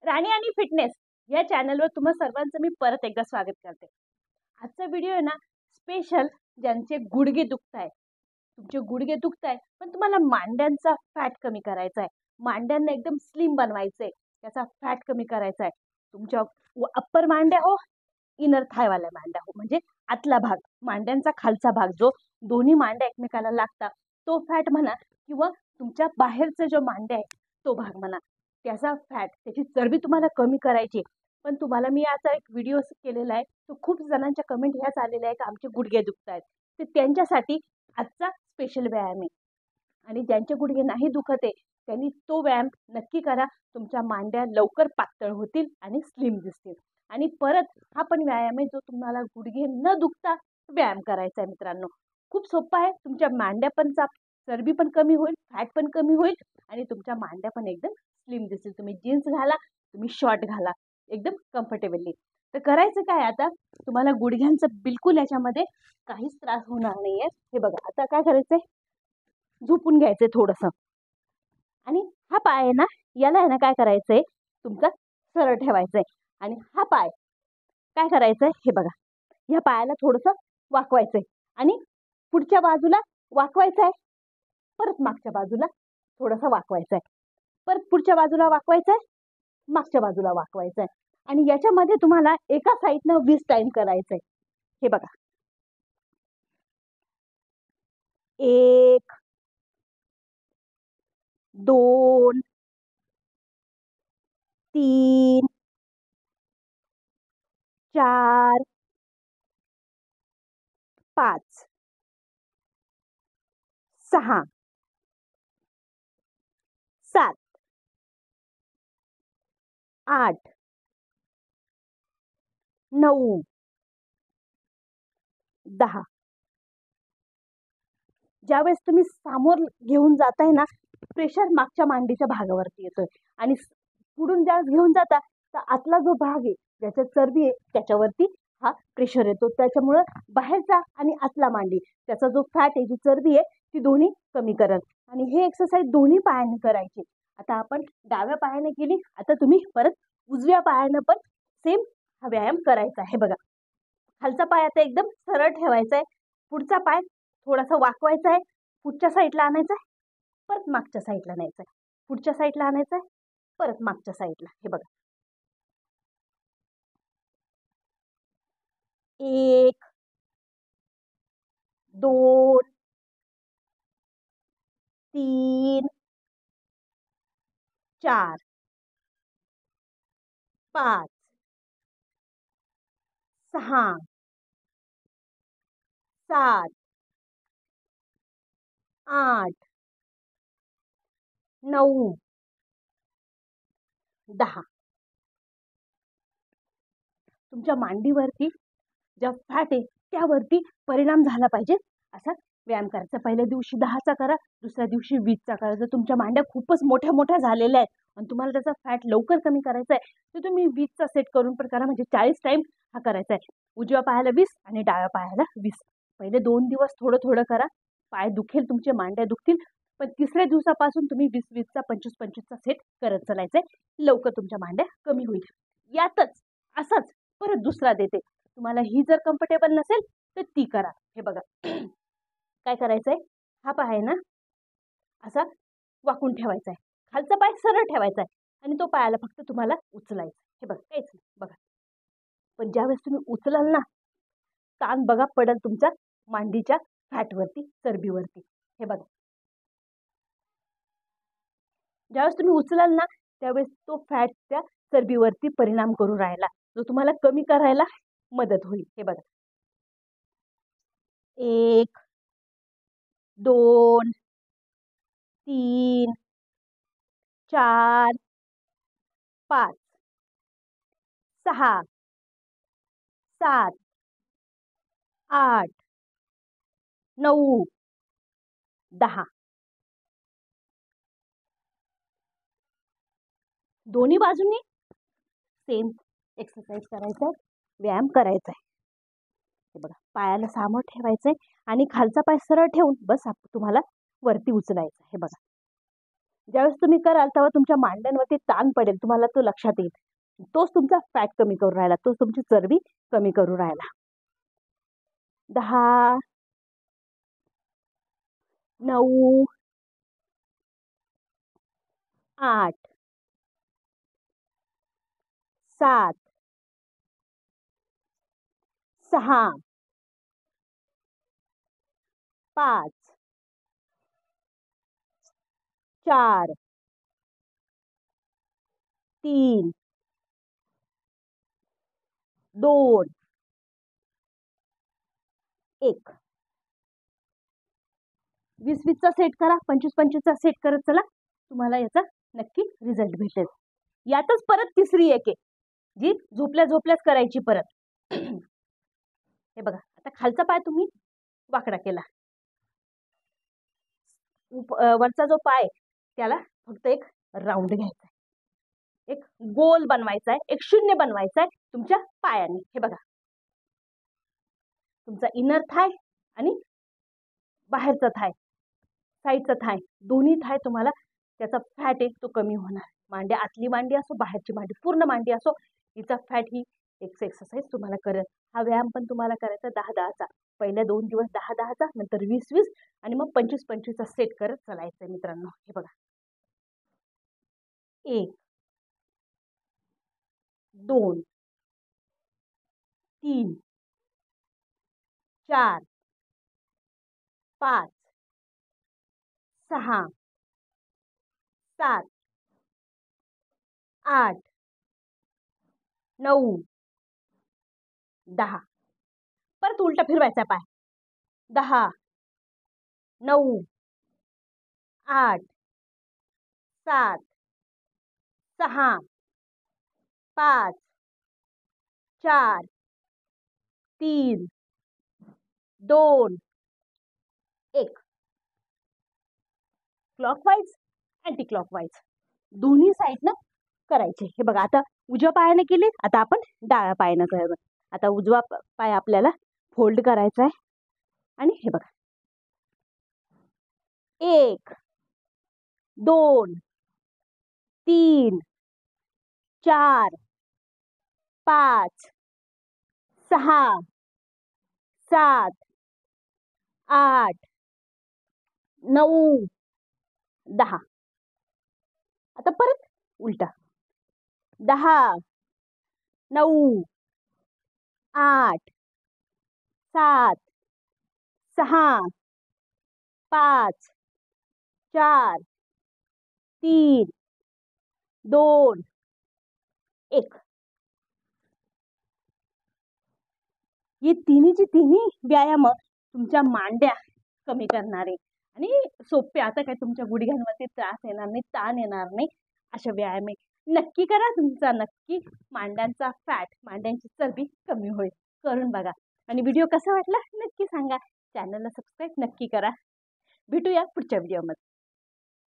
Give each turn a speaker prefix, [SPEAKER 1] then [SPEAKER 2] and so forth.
[SPEAKER 1] राणी आणि फिटनेस या चॅनलवर तुम्हा सर्वांचं मी परत एकदा स्वागत करते. आजचा व्हिडिओ आहे ना स्पेशल ज्यांचे गुडघे दुखताय, तुमचे गुडघे दुखताय पण तुम्हाला मांड्यांचा फॅट कमी करायचा आहे, मांड्यांना एकदम स्लिम बनवायचंय, त्याचा फॅट कमी करायचा आहे. तुमच्या अप्पर मांड्या हो, इनर थायवाल्या मांड्या हो, म्हणजे आतला भाग, मांड्यांचा खालचा भाग जो दोन्ही मांड्या एकमेकाला लागतात तो फॅट म्हणा, किंवा तुमच्या बाहेरचा जो मांड्या आहे तो भाग म्हणा, त्याचा फॅट, त्याची चरबी तुम्हाला कमी करायची. पण तुम्हाला मी याचा एक व्हिडिओ केलेला आहे, तो खूप जणांच्या कमेंट ह्याच आलेल्या आहे की आमचे गुडघे दुखत आहेत, तर त्यांच्यासाठी आजचा स्पेशल व्यायाम आहे. आणि ज्यांचे गुडघे नाही दुखत आहे त्यांनी तो व्यायाम नक्की करा. तुमच्या मांड्या लवकर पातळ होतील आणि स्लिम दिसतील. आणि परत हा पण व्यायाम आहे जो तुम्हाला गुडघे न दुखता व्यायाम करायचा आहे मित्रांनो. खूप सोपा आहे. तुमच्या मांड्या पण चरबी पण कमी होईल, फॅट पण कमी होईल आणि तुमच्या मांड्या पण एकदम स्लिम दिसतील. तुम्ही जीन्स घाला, तुम्ही शॉर्ट घाला, एकदम कम्फर्टेबली. तर करायचं काय आता, तुम्हाला गुडघ्यांचं बिलकुल याच्यामध्ये काहीच त्रास होणार नाहीये. हे बघा, आता काय करायचंय, झोपून घ्यायचंय थोडंसं. आणि हा पाय आहे ना, याला आहे ना काय करायचंय, तुमचा सरळ ठेवायचंय. आणि हा पाय काय करायचंय, हे बघा, ह्या पायाला थोडंसं वाकवायचंय आणि पुढच्या बाजूला वाकवायचंय, परत मागच्या बाजूला थोडंसं वाकवायचंय, परत पुढच्या बाजूला वाकवायचंय, मागच्या बाजूला वाकवायचंय. आणि याच्यामध्ये तुम्हाला एका साईडनं 20 टाइम करायचंय. हे बघा, 1 2 3 4 5 6 7 8 9 10. ज्यावेळेस तुम्ही समोर घेऊन जाताय ना, प्रेशर मागच्या मांडीच्या भागावरती येतोय आणि पुढून ज्यावेळेस घेऊन जाता तर आतला जो भाग आहे, ज्याच्यात चरबी आहे, त्याच्यावरती हा प्रेशर येतो. त्याच्यामुळं बाहेरचा आणि आतला मांडी, त्याचा जो फॅट आहे, जी चरबी आहे, ती दोन्ही कमी करल. आणि हे एक्सरसाइज दोन्ही पायाने करायची. आता आपण डाव्या पायाने केली, आता तुम्ही परत उजव्या पायानं पण सेम हा व्यायाम करायचा आहे. बघा, खालचा पाय आता एकदम सरळ ठेवायचा आहे, पुढचा पाय थोडासा वाकवायचा आहे, पुढच्या साईडला आणायचा आहे, परत मागच्या साईडला न्यायचा आहे, पुढच्या साईडला आणायचा आहे, परत मागच्या साईडला. हे बघा, 1 2 3 4 5 6 7 8 9 10. तुमच्या मांडीवरती ज्या फॅट आहे त्यावरती परिणाम झाला पाहिजे असा व्यायाम करायचा. पहिल्या दिवशी 10चा करा, दुसऱ्या दिवशी 20चा करा. जर तुमच्या मांड्या खूपच मोठ्या मोठ्या झालेल्या आहेत आणि तुम्हाला त्याचा फॅट लवकर कमी करायचा आहे तर तुम्ही 20चा सेट करून पण करा, म्हणजे 40 टाइम हा करायचा आहे. उजव्या पायाला 20 आणि डाव्या पायाला 20. पहिले 2 दिवस थोडं थोडं करा, पाय दुखेल, तुमचे मांड्या दुखतील, पण तिसऱ्या दिवसापासून तुम्ही 20-20चा 25-25चा सेट करत चालायचंय. लवकर तुमच्या मांड्या कमी होईल. यातच असाच परत दुसरा देते, तुम्हाला ही जर कम्फर्टेबल नसेल तर ती करा. हे बघा, काय करायचंय, हा पाय आहे ना असा वाकून ठेवायचा आहे, खालचा पाय सरळ ठेवायचा आहे आणि तो पायाला फक्त तुम्हाला उचलायचा. हे बघा, काहीच नाही. बघा, पण ज्यावेळेस तुम्ही उचलाल ना, ताण बघा पडेल तुमच्या मांडीच्या फॅटवरती, चरबीवरती. हे बघा, ज्यावेळेस तुम्ही उचलाल ना त्यावेळेस तो फॅट त्या चरबीवरती परिणाम करून राहिला, जो तुम्हाला कमी करायला मदत होईल. हे बघा, 1 2 3 4 5 6 7 8 9 10. दोन्ही बाजूंनी सेम एक्सरसाइज करायचा आहे, व्यायाम करायचा आहे. हे बघा, पायाला समोर ठेवायचंय आणि खालचा पाय सरळ ठेवून बस तुम्हाला वरती उचलायचं. हे बघा, ज्यावेळेस तुम्ही कराल तेव्हा तुमच्या मांड्यांवरती ताण पडेल, तुम्हाला तो लक्षात येईल. तोच तुमचा फॅट कमी करू राहिला, तोच तुमची चरबी कमी करू राहिला. 10, 9, 8, 7, 6, 5, 4, 3, 2, 1. 20-20चा सेट करा, 25-25चा सेट करत चला, तुम्हाला याचा नक्की रिझल्ट भेटेल. यातच परत तिसरी एक आहे जी झोपल्या झोपल्याच करायची परत. हे बघा, आता खालचा पाय तुम्ही वाकडा केला, वरचा जो पाय त्याला फक्त एक राऊंड घ्यायचा आहे, एक गोल बनवायचा आहे, एक शून्य बनवायचा आहे तुमच्या पायाने. हे बघा, तुमचा इनर थाय आणि बाहेरचा थाय, साईडचा थाय, दोन्ही थाय तुम्हाला त्याचा फॅट आहे तो कमी होणार. मांडी, आतली मांडी असो बाहेरची मांडी, पूर्ण मांडी असो, हिचा फॅट ही एक्सरसाइज तुम्हाला करेल. हा व्यायाम पण तुम्हाला करायचा 10-10चा. पहिल्या 2 दिवस 10-10चा, नंतर 20-20 आणि मग 25-25चा सेट करत चालायचंय मित्रांनो. हे बघा, 1, 2, 3, 4, 5, 6, 7, 8, 9, 10. परत उलटा फिरवायचा पाय. 10, 9, 8, 7, 6, 5, 4, 3, 2, 1. क्लॉकवाईज, अँटी क्लॉकवाईज दोन्ही साईडनं करायचे. हे बघा, आता उजव्या पायाने केले, आता आपण डाव्या पायानं करूया. आता उजवा पाय आपल्याला फोल्ड करायचा आहे आणि हे बघा, 1, 2, 3, 4, 5, 6, 7, 8, 9, 10. आता परत उलटा. 10, 9, 8, 7, 6, 5, 4, 3, 2, 1. हे तिन्हीची तिन्ही व्यायाम तुमच्या मांड्या कमी करणारे आणि सोपे. आता काय तुमच्या गुडघ्यांवरती त्रास येणार नाही, ताण येणार नाही, अशा व्यायाम नक्की करा. तुमचा नक्की मांड्यांचा फॅट, मांड्यांची चरबी कमी होईल. करून बघा आणि व्हिडिओ कसा वाटला नक्की सांगा. चॅनलला सबस्क्राईब नक्की करा. भेटूया पुढच्या व्हिडिओमध्ये.